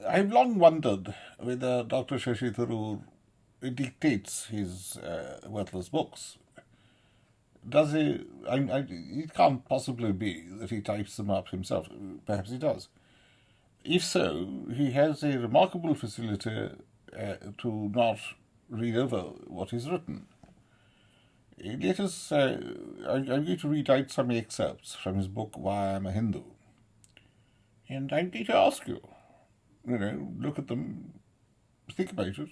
I've long wondered whether Dr. Shashi Tharoor dictates his worthless books. Does he? It can't possibly be that he types them up himself. Perhaps he does. If so, he has a remarkable facility to not read over what is written. Let us. I'm going to read out some excerpts from his book Why I'm a Hindu, and I'm going to ask you. Look at them, think about it.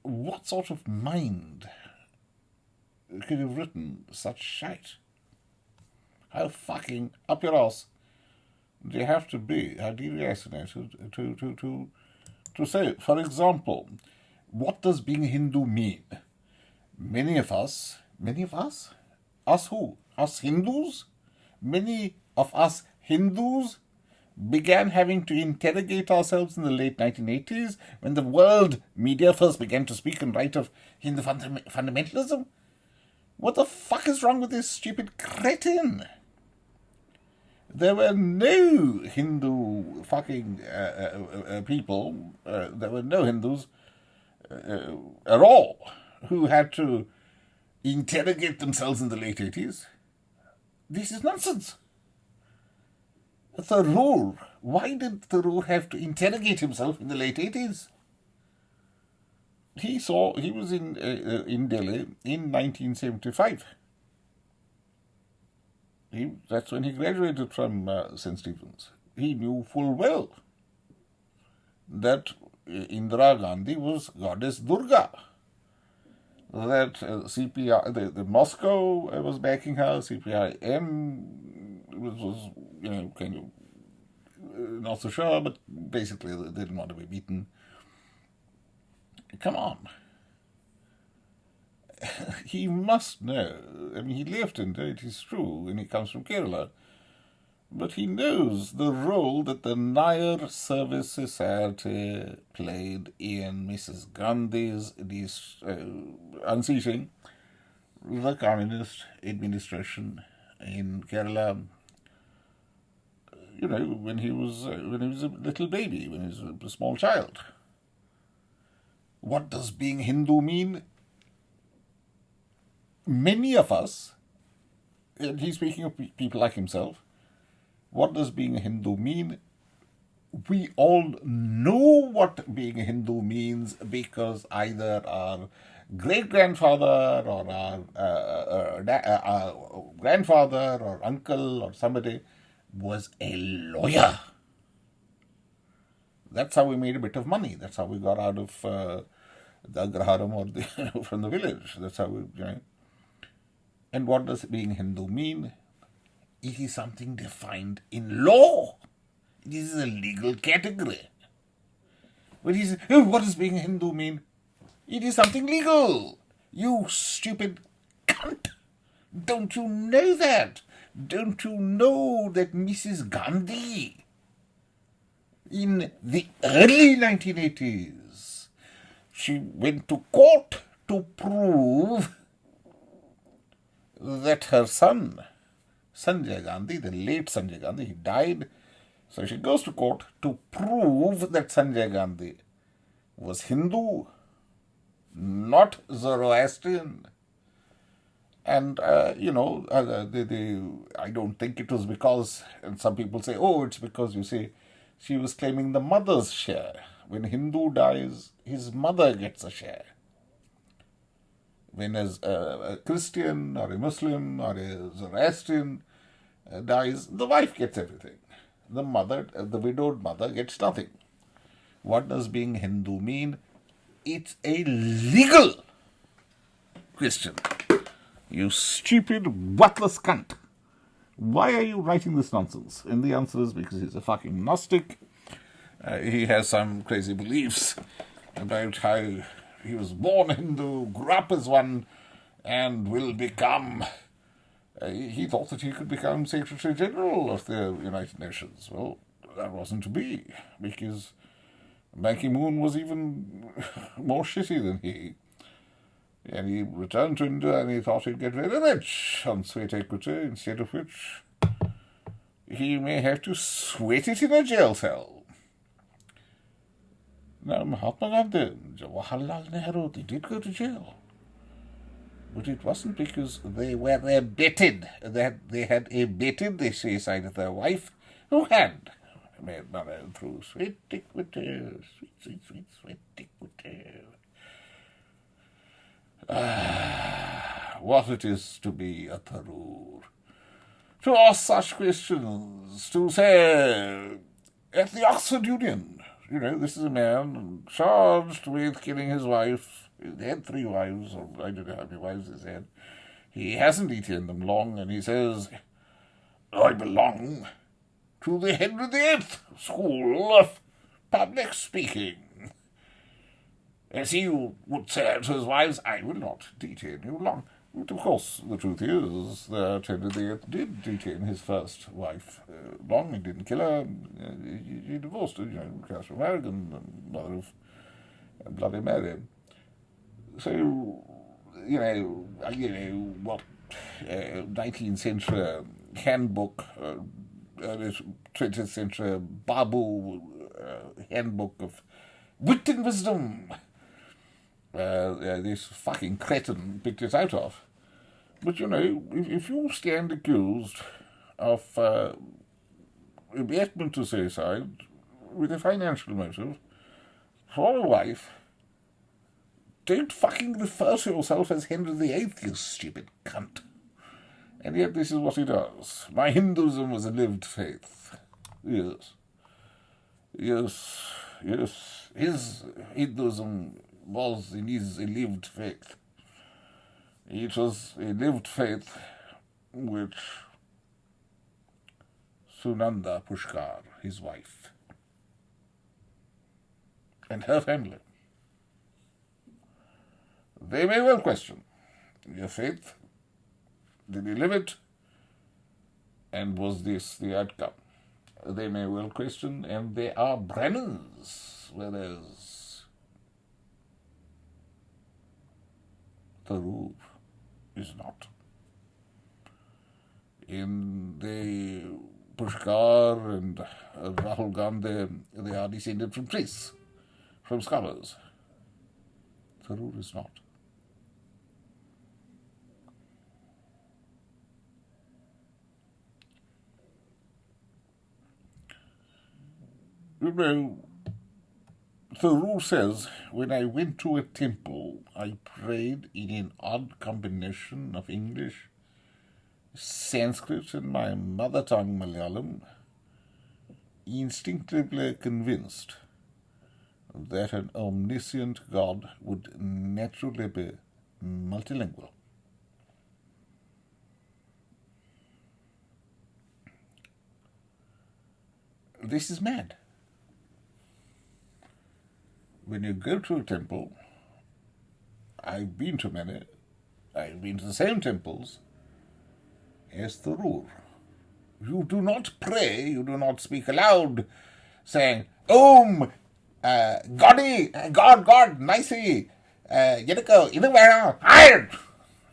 What sort of mind could have written such shite? How fucking up your ass do you have to be? How deracinated to say, for example, what does being a Hindu mean? Many of us, us who? Us Hindus? Many of us Hindus began having to interrogate ourselves in the late 1980s when the world media first began to speak and write of Hindu fundamentalism. What the fuck is wrong with this stupid cretin? There were no Hindu fucking people, there were no Hindus at all who had to interrogate themselves in the late 80s. This is nonsense. Tharoor. Why did Tharoor have to interrogate himself in the late 80s? He was in Delhi in 1975. That's when he graduated from St. Stephen's. He knew full well that Indira Gandhi was goddess Durga. That CPI, the Moscow was backing her, CPIM was kind of not so sure, but basically they didn't want to be beaten. Come on. He must know. I mean, he lived in it is true, and he comes from Kerala. But he knows the role that the Nair Service Society played in Mrs. Gandhi's unseating the communist administration in Kerala. When he was a little baby, when he was a small child. What does being Hindu mean? Many of us, and he's speaking of people like himself, what does being a Hindu mean? We all know what being a Hindu means because either our great-grandfather or our grandfather or uncle or somebody was a lawyer. That's how we made a bit of money. That's how we got out of the Agraharam or from the village. That's how we, And what does being Hindu mean? It is something defined in law. It is a legal category. But he says, what does being a Hindu mean? It is something legal. You stupid cunt. Don't you know that? Don't you know that Mrs. Gandhi, in the early 1980s, she went to court to prove that her son, Sanjay Gandhi, the late Sanjay Gandhi, he died. So she goes to court to prove that Sanjay Gandhi was Hindu, not Zoroastrian. And, I don't think it was because, and some people say, it's because, she was claiming the mother's share. When Hindu dies, his mother gets a share. When a Christian or a Muslim or a Zoroastrian dies, the wife gets everything. The widowed mother gets nothing. What does being Hindu mean? It's a legal question. You stupid, worthless cunt. Why are you writing this nonsense? And the answer is because he's a fucking Gnostic. He has some crazy beliefs about how he was born Hindu, grew up as one, and will become... he thought that he could become Secretary General of the United Nations. Well, that wasn't to be, because Ban Ki-moon was even more shitty than he. And he returned to India and he thought he'd get very rich on sweet equity, instead of which he may have to sweat it in a jail cell. Now, Mahatma Gandhi, Jawaharlal Nehru, they did go to jail. But it wasn't because they were abetted, that they had abetted the suicide of their wife, who had made money through sweet dick potatoes, sweet dick potatoes. What it is to be a Tharoor. To ask such questions, to say, at the Oxford Union, this is a man charged with killing his wife. He had 3 wives, or I don't know how many wives he had. He hasn't eaten them long, and he says, I belong to the Henry VIII School of Public Speaking. As he would say to his wives, I will not detain you long. But of course, the truth is that Henry VIII did detain his first wife long. He didn't kill her. He divorced her, because from Aragon, mother of Bloody Mary. So, what 19th century handbook, early 20th century Babu handbook of wit and wisdom. This fucking cretin picked it out of. But, if you stand accused of abetment to suicide with a financial motive for a wife, don't fucking refer to yourself as Henry VIII, you stupid cunt. And yet this is what he does. My Hinduism was a lived faith. Yes. His Hinduism was and is a lived faith. It was a lived faith which Sunanda Pushkar, his wife, and her family, they may well question your faith. Did you live it? And was this the outcome? They may well question, and they are Brahmins, whereas Tharoor is not. In the Pushkar and Rahul Gandhi, they are descended from priests, from scholars. Tharoor is not. Tharoor says, when I went to a temple, I prayed in an odd combination of English, Sanskrit, and my mother tongue, Malayalam, instinctively convinced that an omniscient God would naturally be multilingual. This is mad. When you go to a temple, I've been to many, I've been to the same temples as Tharoor. You do not pray, you do not speak aloud, saying, Om, God, nicey, Yediko, Inuvera, hired!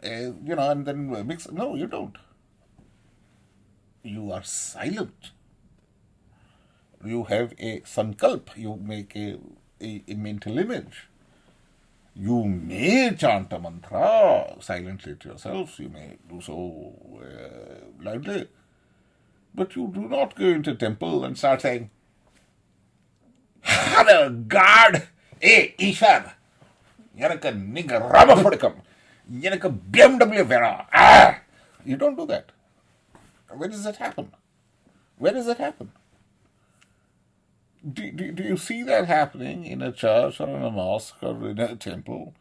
And then mix. No, you don't. You are silent. You have a sankalp, you make a mental image. You may chant a mantra silently to yourself, you may do so loudly, but you do not go into a temple and start saying, Hello, God! Hey, Ishar! Yanaka nigga Ramapodikam! Yanaka BMW Vera! Ah! You don't do that. Where does that happen? Where does that happen? Do you see that happening in a church or in a mosque or in a temple?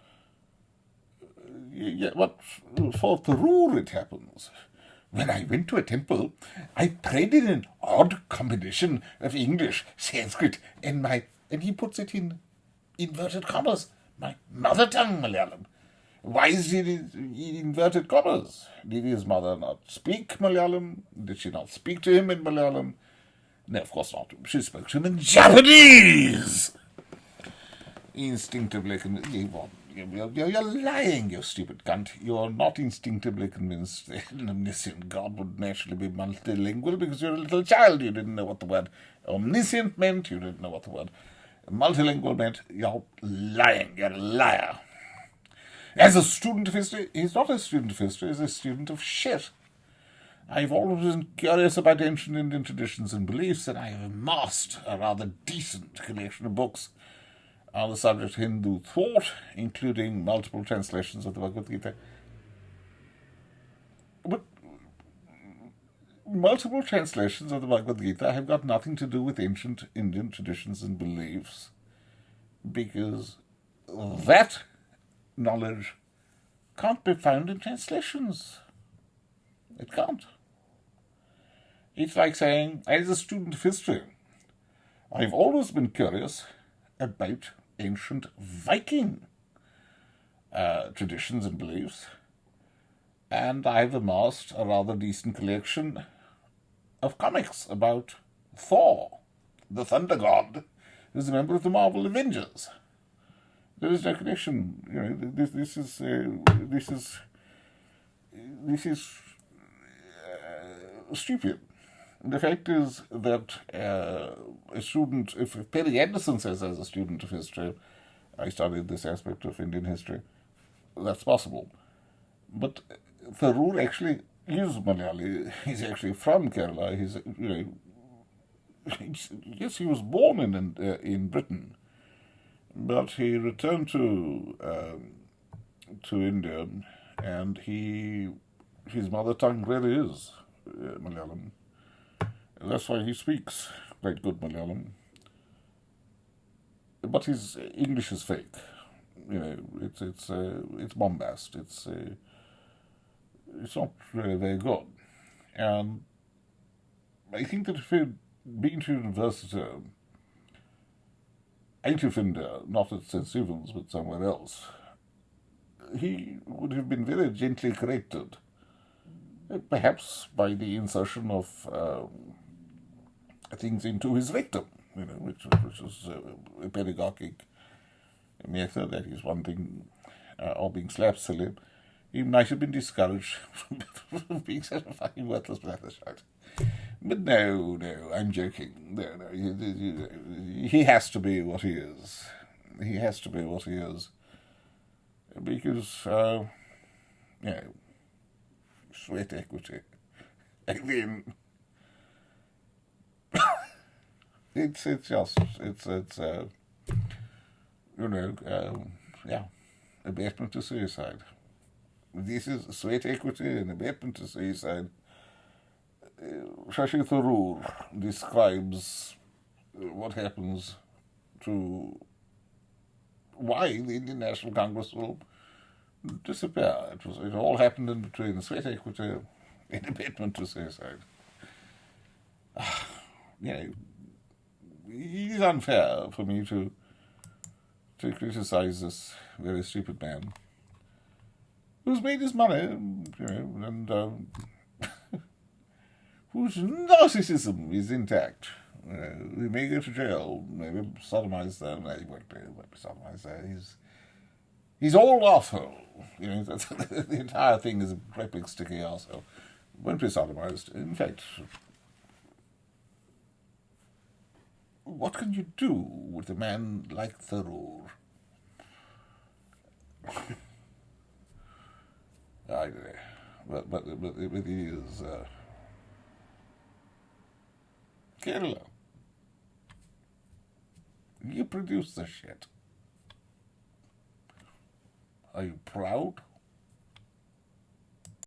What for Tharoor it happens. When I went to a temple, I prayed in an odd combination of English, Sanskrit, and he puts it in inverted commas, my mother tongue Malayalam. Why is it in inverted commas? Did his mother not speak Malayalam? Did she not speak to him in Malayalam? No, of course not. She spoke to him in Japanese. Instinctively, You're lying, you stupid cunt. You're not instinctively convinced that an omniscient God would naturally be multilingual because you're a little child. You didn't know what the word omniscient meant. You didn't know what the word multilingual meant. You're lying. You're a liar. As a student of history, he's not a student of history, he's a student of shit. I've always been curious about ancient Indian traditions and beliefs, and I have amassed a rather decent collection of books on the subject of Hindu thought, including multiple translations of the Bhagavad Gita. But multiple translations of the Bhagavad Gita have got nothing to do with ancient Indian traditions and beliefs, because that knowledge can't be found in translations. It can't. It's like saying, as a student of history, I've always been curious about ancient Viking traditions and beliefs, and I've amassed a rather decent collection of comics about Thor, the thunder god, who's a member of the Marvel Avengers. There is no connection. You know, this is stupid. The fact is that a student, if Perry Anderson says as a student of history, I studied this aspect of Indian history, that's possible. But Tharoor actually is Malayali. He's actually from Kerala. He's, yes, he was born in Britain, but he returned to India, and his mother tongue really is Malayalam. That's why he speaks quite good Malayalam. But his English is fake. You know, it's bombast. It's not really very good. And I think that if he'd been to university out of India, not at St. Stephen's, but somewhere else, he would have been very gently corrected, perhaps by the insertion of things into his rectum, you know, which is a pedagogic method. That is one thing, or being slapped silly. He might have been discouraged from being such a fucking worthless blathershite. But no, I'm joking. No, he has to be what he is. He has to be what he is. Because, sweat equity. I mean, it's abatement to suicide. This is sweat equity and abatement to suicide. Shashi Tharoor describes what happens to why the Indian National Congress will disappear. It all happened in between sweat equity and abatement to suicide. It is unfair for me to criticize this very stupid man who's made his money, and whose narcissism is intact. He may go to jail, maybe sodomized there. No, he won't be sodomized there. He's all arsehole. The entire thing is a great big sticky arsehole. Won't be sodomized. In fact, what can you do with a man like Tharoor? I don't know. But he is Kerala. You produce the shit. Are you proud?